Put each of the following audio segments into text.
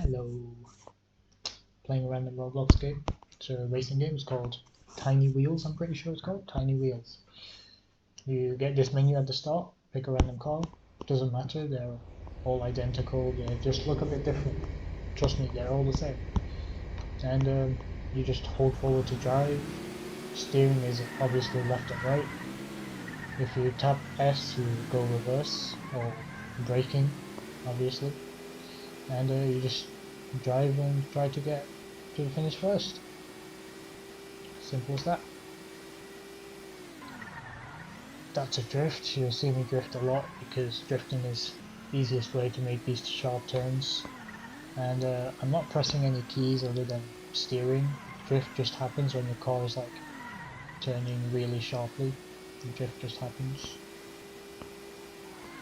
Hello. Playing a random Roblox game. It's a racing game. It's called Tiny Wheels. I'm pretty sure it's called Tiny Wheels. You get this menu at the start. Pick a random car. Doesn't matter. They're all identical. They just look a bit different. Trust me, they're all the same. And you just hold forward to drive. Steering is obviously left and right. If you tap S, you go reverse or braking, obviously. And you just drive and try to get to the finish first. Simple as that. That's a drift. You'll see me drift a lot because drifting is the easiest way to make these sharp turns. And I'm not pressing any keys other than steering. Drift just happens when your car is like turning really sharply. The drift just happens.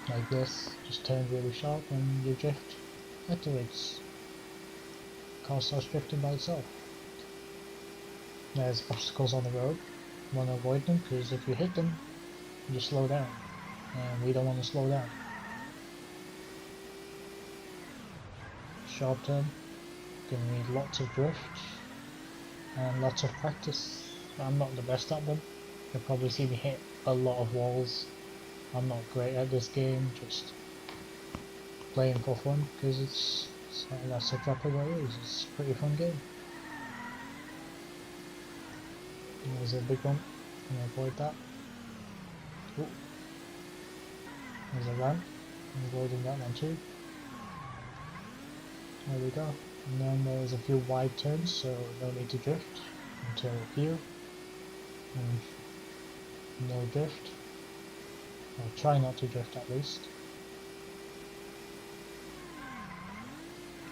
Like this. Just turn really sharp and you drift afterwards. Car starts drifting by itself. There's obstacles on the road. You want to avoid them because if you hit them, you slow down. And we don't want to slow down. Sharp turn. Gonna need lots of drift and lots of practice. I'm not the best at them. You'll probably see me hit a lot of walls. I'm not great at this game, just playing for fun because that's exactly what it is. It's a pretty fun game. And there's a big one. I'm gonna avoid that. Ooh. There's a ramp. I'm avoiding that one too. There we go. And then there's a few wide turns, so no need to drift until here. And no drift. I'll try not to drift at least.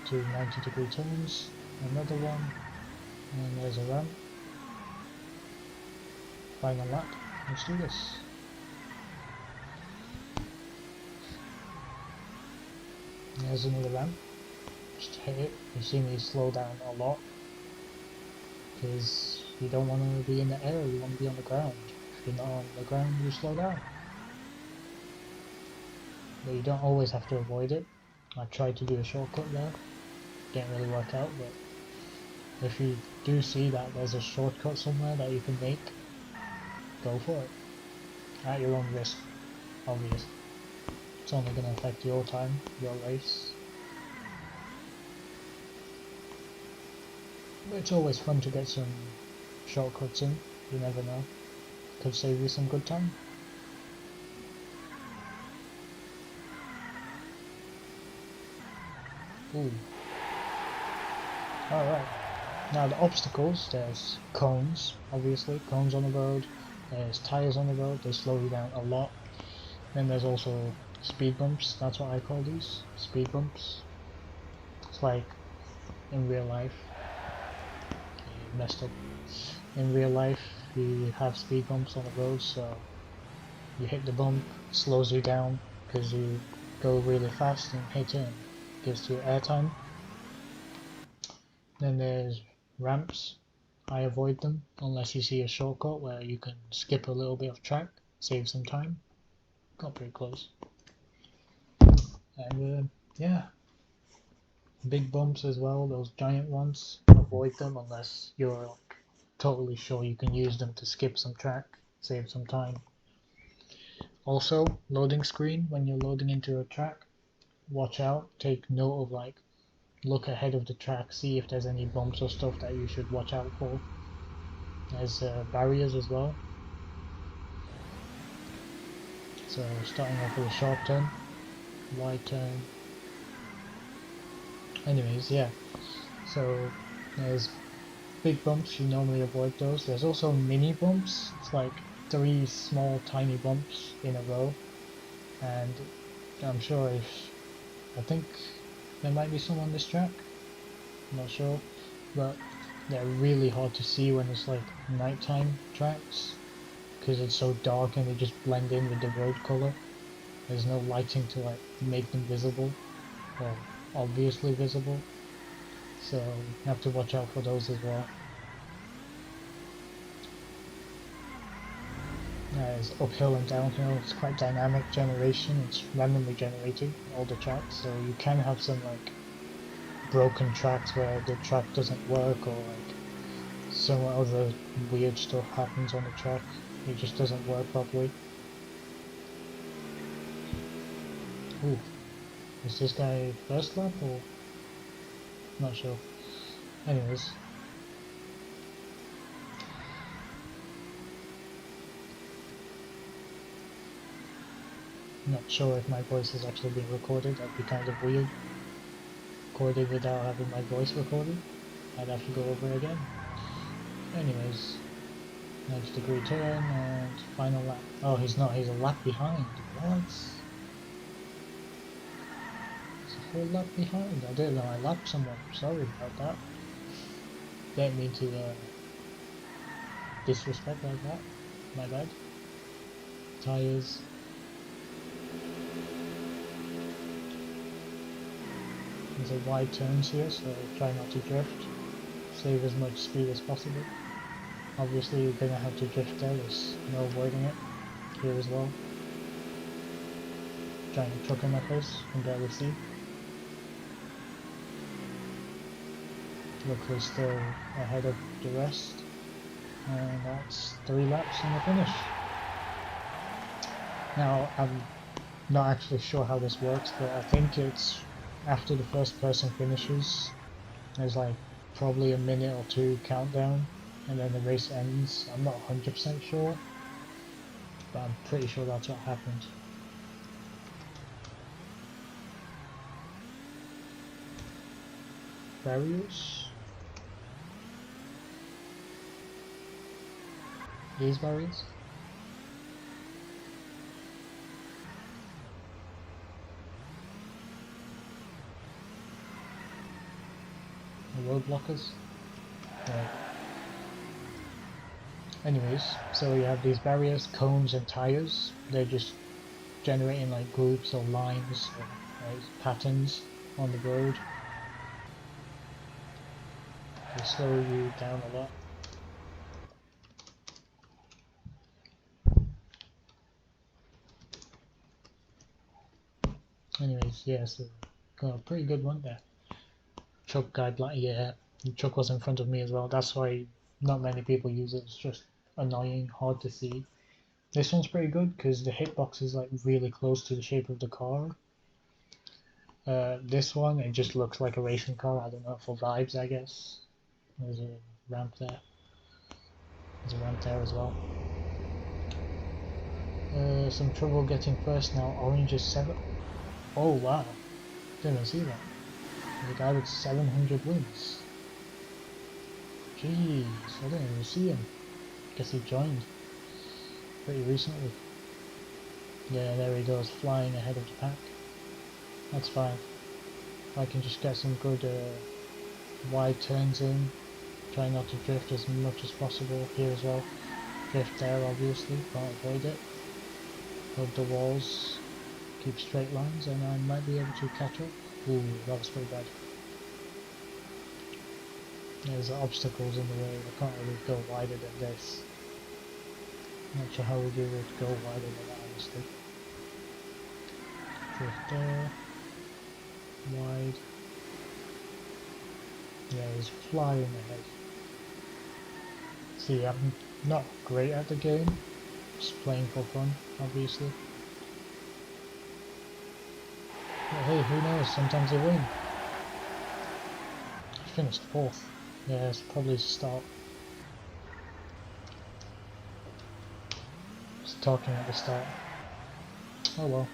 2 90-degree turns. Another one. And there's a ramp. Final lap. Let's do this. There's another ramp. Just hit it. You see me slow down a lot because you don't want to be in the air, you want to be on the ground. If you're not on the ground, you slow down. But you don't always have to avoid it. I tried to do a shortcut there. Didn't really work out, but if you do see that there's a shortcut somewhere that you can make, go for it. At your own risk, obviously. It's only going to affect your time, your race. But it's always fun to get some shortcuts in, you never know. Could save you some good time. Ooh. Alright. Now the obstacles, there's cones, obviously, cones on the road. There's tires on the road, they slow you down a lot. Then there's also speed bumps, that's what I call these, speed bumps. It's like in real life. Okay, messed up. In real life, you have speed bumps on the road, so you hit the bump, slows you down because you go really fast and hit it, gives you airtime. Then there's ramps. I avoid them unless you see a shortcut where you can skip a little bit of track, save some time. Got pretty close. And yeah, big bumps as well, those giant ones. Avoid them unless you're like totally sure you can use them to skip some track, save some time. Also, loading screen, when you're loading into a track, watch out, take note of like, look ahead of the track, see if there's any bumps or stuff that you should watch out for. There's barriers as well. So starting off with a sharp turn, wide turn. Anyways, yeah. So there's big bumps, you normally avoid those. There's also mini bumps. It's like 3 small tiny bumps in a row. And I'm sure I think there might be some on this track. I'm not sure. But they're really hard to see when it's like nighttime tracks. Because it's so dark and they just blend in with the road color. There's no lighting to like make them visible. Or obviously visible. So you have to watch out for those as well. There's uphill and downhill. It's quite dynamic generation. It's randomly generated all the tracks, so you can have some like broken tracks where the track doesn't work, or like some other weird stuff happens on the track. It just doesn't work properly. Ooh, is this guy first lap or? Not sure. Anyways. Not sure if my voice is actually being recorded. That'd be kind of weird. Recorded without having my voice recorded. I'd have to go over it again. Anyways. 90-degree turn and final lap. Oh, he's not. He's a lap behind. What? He's a whole lap behind. I didn't know I lapped someone. Sorry about that. Didn't mean to disrespect like that. My bad. Tires. There's a wide turns here, so try not to drift. Save as much speed as possible. Obviously you're gonna have to drift there, there's no avoiding it. Here as well. Giant truck in my face, can barely see. Luckily still ahead of the rest. And that's 3 laps in the finish. Now I'm not actually sure how this works, but I think it's after the first person finishes, there's like probably a minute or 2 countdown, and then the race ends. I'm not 100% sure, but I'm pretty sure that's what happened. Barriers? These barriers? The road blockers? Right. Anyways, so you have these barriers, cones and tires. They're just generating like groups or lines or patterns on the road. They slow you down a lot. Anyways, yeah, so got a pretty good one there. Truck guideline, yeah, the truck was in front of me as well. That's why not many people use it. It's just annoying, hard to see. This one's pretty good because the hitbox is like really close to the shape of the car. This one, it just looks like a racing car. I don't know, for vibes, I guess. There's a ramp there. There's a ramp there as well. Some trouble getting first now. Orange is 7. Oh wow, didn't even see that. There's a guy with 700 wins. Jeez, I didn't even see him. Guess he joined pretty recently. Yeah, there he goes, flying ahead of the pack. That's fine. If I can just get some good wide turns in, try not to drift as much as possible here as well. Drift there obviously, can't avoid it. Hug the walls, keep straight lines, and I might be able to catch up. Ooh, that was pretty bad. There's obstacles in the way, I can't really go wider than this. Not sure how we do it go wider than that, honestly. Drift there. Wide. Yeah, he's flying ahead. See, I'm not great at the game. Just playing for fun, obviously. But hey, who knows? Sometimes they win. I finished 4th. Yeah, it's probably a start. Just talking at the start. Oh well.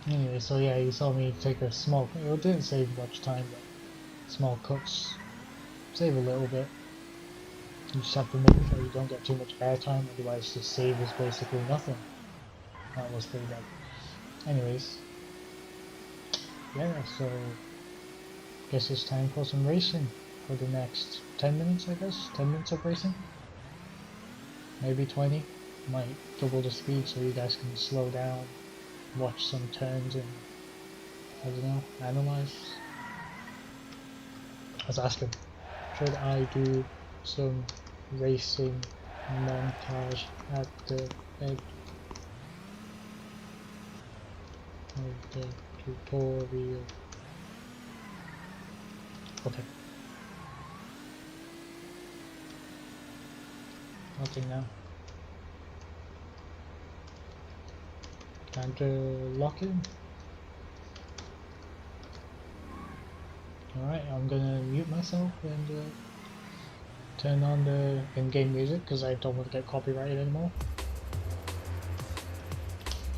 Anyway, so yeah, you saw me take a small, it didn't save much time, but small cuts save a little bit. You just have to make sure you don't get too much airtime, otherwise the save is basically nothing. That was pretty bad. Anyways, yeah, so guess it's time for some racing for the next 10 minutes, I guess. 10 minutes of racing? Maybe 20. Might double the speed so you guys can slow down, watch some turns and, I don't know, analyze. Let's ask him, should I do some racing montage at the end of the tutorial? Okay. Nothing now. Time to lock in. Alright, I'm gonna mute myself and turn on the in-game music because I don't want to get copyrighted anymore.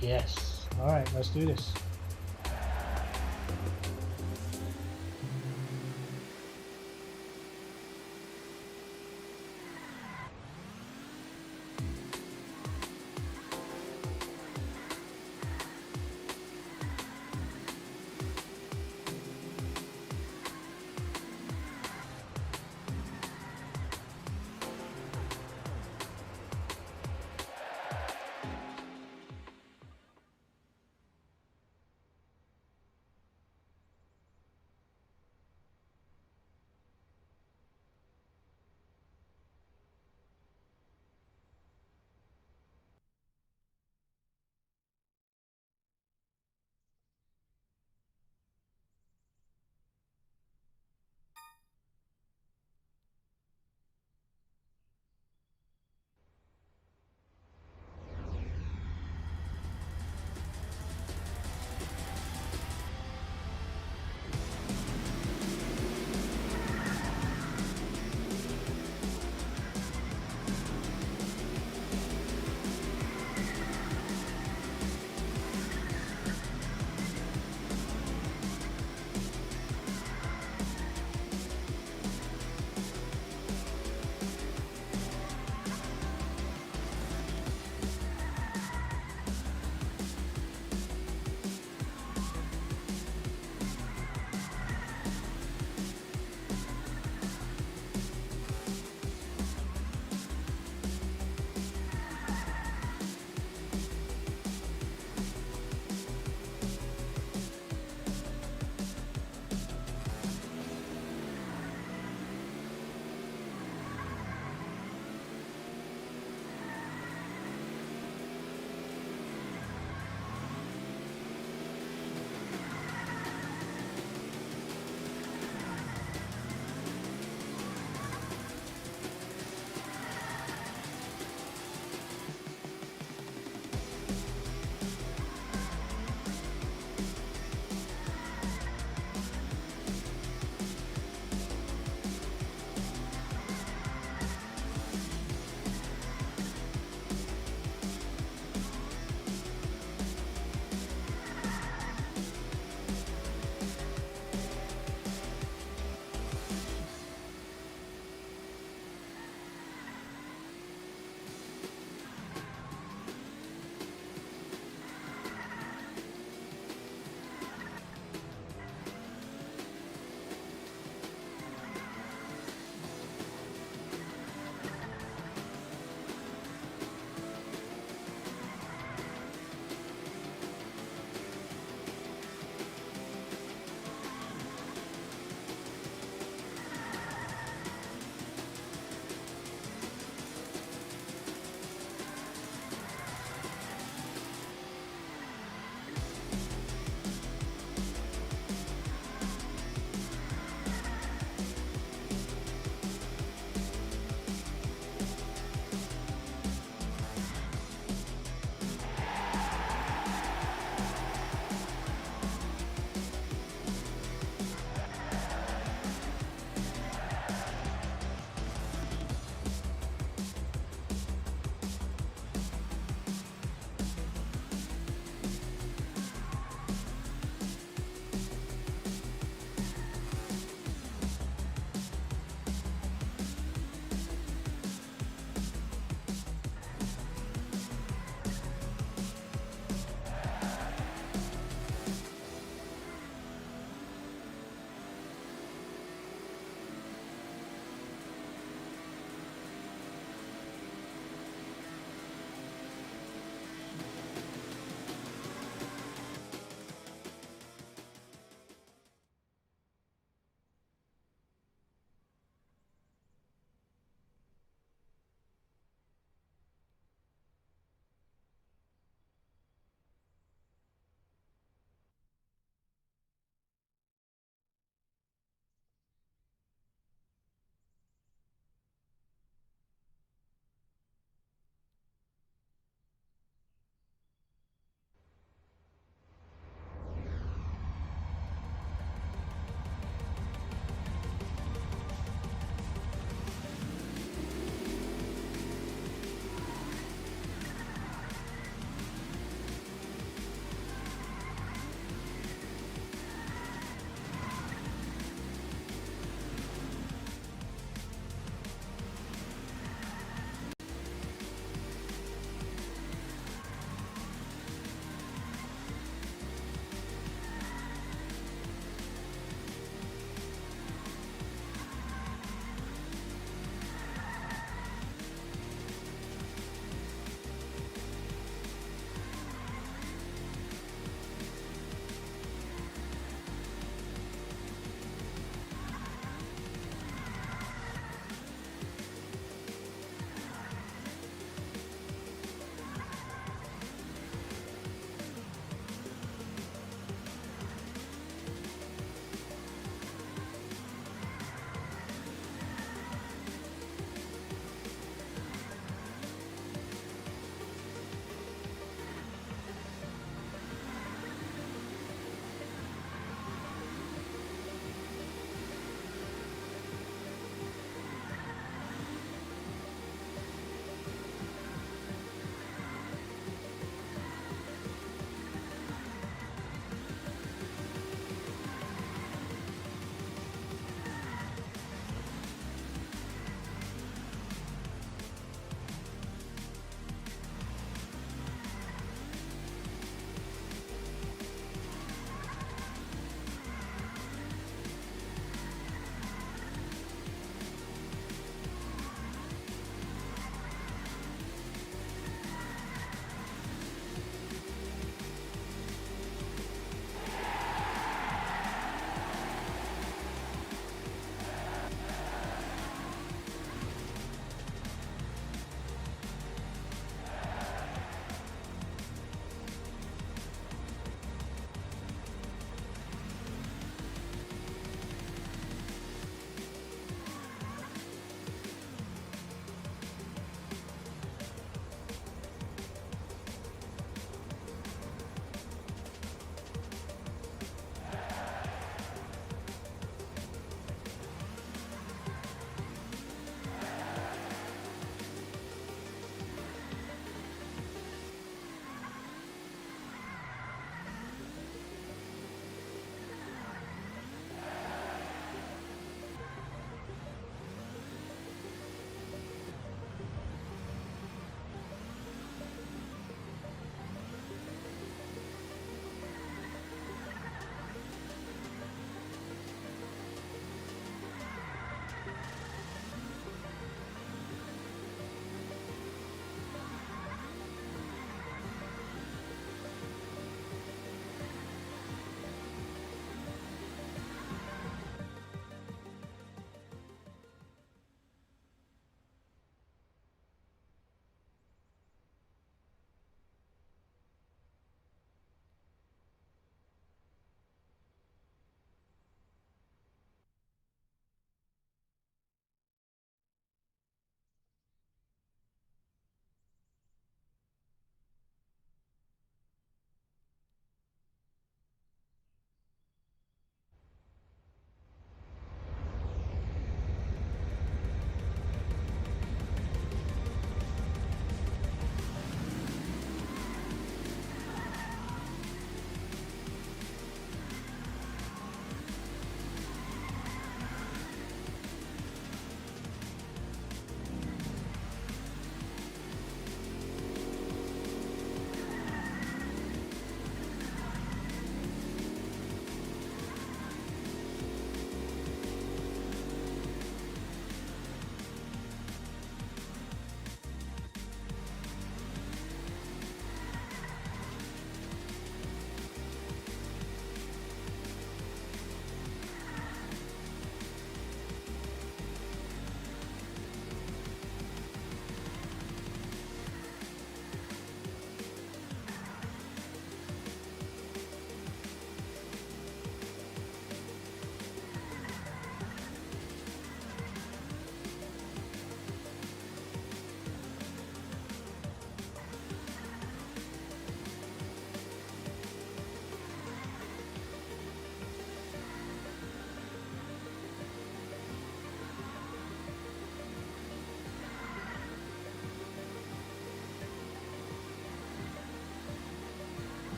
Yes. Alright, let's do this.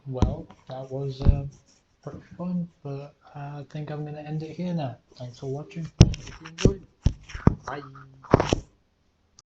well, that was pretty fun, but I think I'm gonna end it here now. Thanks for watching. If you enjoyed, bye.